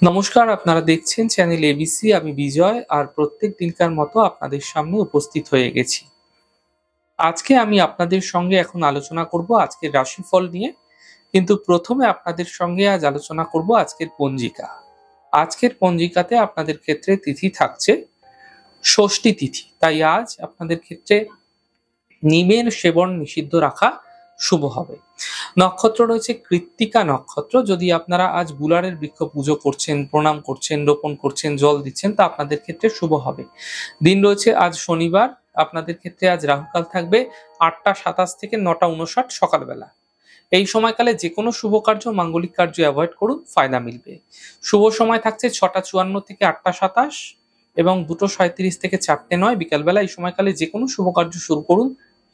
নমস্কার, আপনারা দেখছেন চ্যানেল এবিসি। আমি বিজয় আর প্রত্যেক দিনকার মতো আপনাদের সামনে উপস্থিত হয়ে গেছি। আজকে আমি আপনাদের সঙ্গে এখন আলোচনা করব আজকের রাশিফল নিয়ে। কিন্তু প্রথমে আপনাদের সঙ্গে আজ আলোচনা করব আজকের পঞ্জিকা। আজকের পঞ্জিকাতে আপনাদের ক্ষেত্রে তিথি থাকছে ষষ্ঠী তিথি। তাই আজ আপনাদের ক্ষেত্রে নিমের সেবন নিষিদ্ধ রাখা শুভ হবে। নক্ষত্র রয়েছে কৃত্তিকা নক্ষত্র। যদি আপনারা আজ গুলারের বৃক্ষ পুজো করছেন, প্রণাম করছেন, রোপণ করছেন, জল দিচ্ছেন, তা আপনাদের ক্ষেত্রে শুভ হবে। দিন রয়েছে আজ শনিবার। আপনাদের ক্ষেত্রে আজ রাহুকাল থাকবে ৮টা ২৭ থেকে ৯টা ৫৯ সকালবেলা। এই সময়কালে যে কোনো শুভ কার্য, মাঙ্গলিক কার্য অ্যাভয়েড করুন, ফায়দা মিলবে। শুভ সময় থাকছে ৬টা ৫৪ থেকে ৮টা ২৭ এবং ২টো ৩৭ থেকে ৪টে ৯ বিকালবেলা। এই সময়কালে যে কোনো শুভ কার্য শুরু করুন,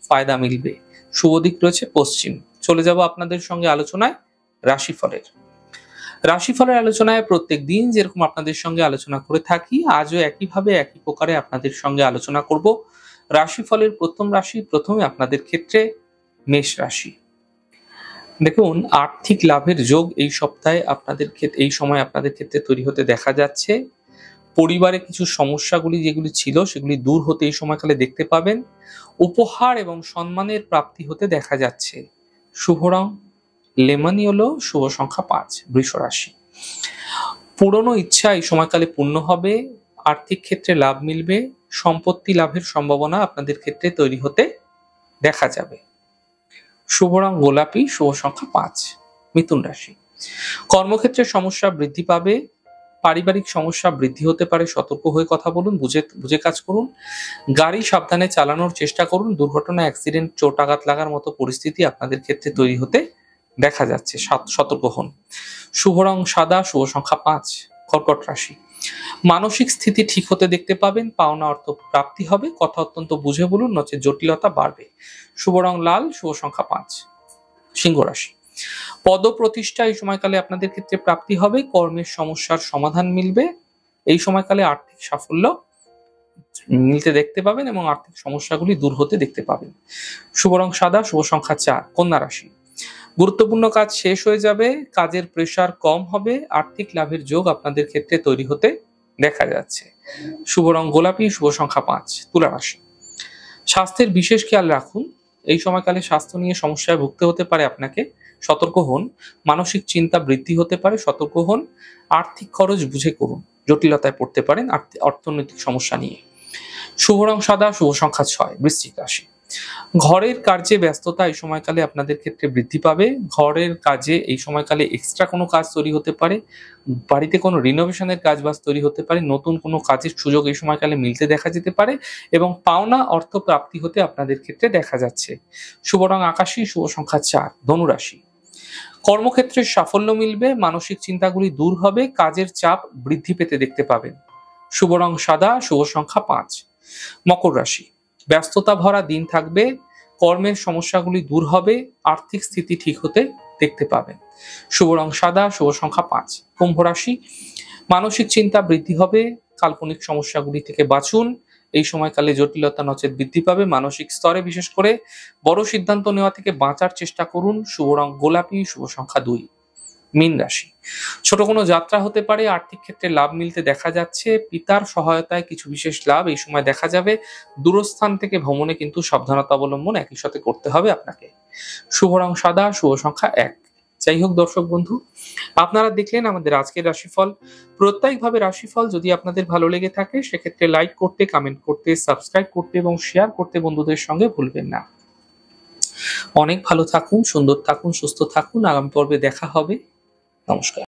ফায়দা মিলবে। শুভ দিক রয়েছে পশ্চিম। চলে যাব আপনাদের সঙ্গে আলোচনায় রাশিফলের। রাশিফলের আলোচনায় প্রত্যেক দিন যেরকম আপনাদের সঙ্গে আলোচনা করে থাকি, আজও একইভাবে একই প্রকারে আপনাদের সঙ্গে আলোচনা করব রাশিফলের প্রথম রাশি। প্রথমে আপনাদের ক্ষেত্রে মেষ রাশি। দেখুন, আর্থিক লাভের যোগ এই সপ্তাহে আপনাদের ক্ষেত্রে, এই সময় আপনাদের ক্ষেত্রে তৈরি হতে দেখা যাচ্ছে। পরিবারে কিছু সমস্যাগুলি যেগুলি ছিল সেগুলি দূর হতে এই সময়কালে দেখতে পাবেন। উপহার এবং সম্মানের প্রাপ্তি হতে দেখা যাচ্ছে। শুভ রং লেমন ইয়েলো, শুভ সংখ্যা 5। বৃষ রাশি। পুরনো ইচ্ছা এই সময়কালে পূর্ণ হবে। আর্থিক ক্ষেত্রে লাভ মিলবে। সম্পত্তি লাভের সম্ভাবনা আপনাদের ক্ষেত্রে তৈরি হতে দেখা যাবে। শুভ রং গোলাপি, শুভ সংখ্যা 5। মিথুন রাশি। কর্মক্ষেত্রে সমস্যা বৃদ্ধি পাবে। পারিবারিক সমস্যা বৃদ্ধি হতে পারে। সতর্ক হয়ে কথা বলুন, বুঝে কাজ করুন। গাড়ি সাবধানে চালানোর চেষ্টা করুন। দুর্ঘটনা, অ্যাক্সিডেন্ট, চোট আঘাত লাগার মতো পরিস্থিতি আপনাদের ক্ষেত্রে তৈরি হতে দেখা যাচ্ছে। সতর্ক হন। শুভ রং সাদা, শুভ সংখ্যা 5। কর্কট রাশি। মানসিক স্থিতি ঠিক হতে দেখতে পাবেন। পাওনা অর্থ প্রাপ্তি হবে। কথা অত্যন্ত বুঝে বলুন, নচেত জটিলতা বাড়বে। শুভ রং লাল, শুভ সংখ্যা 5। সিংহ রাশি। পদ প্রতিষ্ঠা এই সময়কালে আপনাদের ক্ষেত্রে প্রাপ্তি হবে। কর্মের সমস্যার সমাধান মিলবে। এই সময়কালে আর্থিক সাফল্য মিলতে দেখতে পাবেন এবং আর্থিক সমস্যাগুলি দূর হতে দেখতে পাবেন। শুভ রং সাদা, শুভ সংখ্যা 4। কন্যা রাশি। গুরুত্বপূর্ণ কাজ শেষ হয়ে যাবে। কাজের প্রেসার কম হবে। আর্থিক লাভের যোগ আপনাদের ক্ষেত্রে তৈরি হতে দেখা যাচ্ছে। শুভ রং গোলাপি, শুভ সংখ্যা 5। তুলা রাশি। স্বাস্থ্যের বিশেষ খেয়াল রাখুন। এই সময়কালে স্বাস্থ্য নিয়ে সমস্যায় ভুগতে হতে পারে আপনাকে। সতর্ক হন। মানসিক চিন্তা বৃদ্ধি হতে পারে। সতর্ক হন। আর্থিক খরচ বুঝে করুন। জটিলতায় পড়তে পারেন অর্থনৈতিক সমস্যা নিয়ে। শুভ রং সাদা, শুভ সংখ্যা 6। বৃশ্চিক রাশি। ঘরের কাজে ব্যস্ততা এই সময়কালে আপনাদের ক্ষেত্রে বৃদ্ধি পাবে। ঘরের কাজে এই সময়কালে এক্সট্রা কোনো কাজ তৈরি হতে পারে। বাড়িতে কোনো রিনোভেশনের কাজবাজ তৈরি হতে পারে। নতুন কোনো কাজের সুযোগ এই সময়কালে মিলতে দেখা যেতে পারে এবং পাওনা অর্থ প্রাপ্তি হতে আপনাদের ক্ষেত্রে দেখা যাচ্ছে। শুভ রং আকাশী, শুভ সংখ্যা 4। ধনু রাশি। কর্মক্ষেত্রে সাফল্য মিলবে। মানসিক চিন্তাগুলি দূর হবে। কাজের চাপ বৃদ্ধি পেতে দেখতে পাবেন। শুভ রং সাদা, শুভ সংখ্যা 5। মকর রাশি। ব্যস্ততা ভরা দিন থাকবে। কর্মের সমস্যাগুলি দূর হবে। আর্থিক স্থিতি ঠিক হতে দেখতে পাবেন। শুভ রং সাদা, শুভ সংখ্যা 5। কুম্ভ রাশি। মানসিক চিন্তা বৃদ্ধি হবে। কাল্পনিক সমস্যাগুলি থেকে বাঁচুন। এই সময়কালে জটিলতা নচেত বৃদ্ধি পাবে। মানসিক স্তরে বিশেষ করে বড় সিদ্ধান্ত নেওয়া থেকে বাঁচার চেষ্টা করুন। শুভ রং গোলাপি, শুভ সংখ্যা 2। মীন রাশি। ছোট কোনো যাত্রা হতে পারে। আর্থিক ক্ষেত্রে লাভ মিলতে দেখা যাচ্ছে। পিতার সহায়তায় কিছু বিশেষ লাভ এই সময় দেখা যাবে। দূরস্থান থেকে ভ্রমণে কিন্তু সাবধানতা অবলম্বন একই সাথে করতে হবে আপনাকে। শুভ রং সাদা, শুভ সংখ্যা 1। যাই হোক দর্শক বন্ধু, আপনারা দেখলেন আমাদের আজকের রাশিফল। প্রত্যেকভাবে রাশিফল যদি আপনাদের ভালো লেগে থাকে সেক্ষেত্রে লাইক করতে, কমেন্ট করতে, সাবস্ক্রাইব করতে এবং শেয়ার করতে বন্ধুদের সঙ্গে ভুলবেন না। অনেক ভালো থাকুন, সুন্দর থাকুন, সুস্থ থাকুন। আগামী পর্বে দেখা হবে। নমস্কার।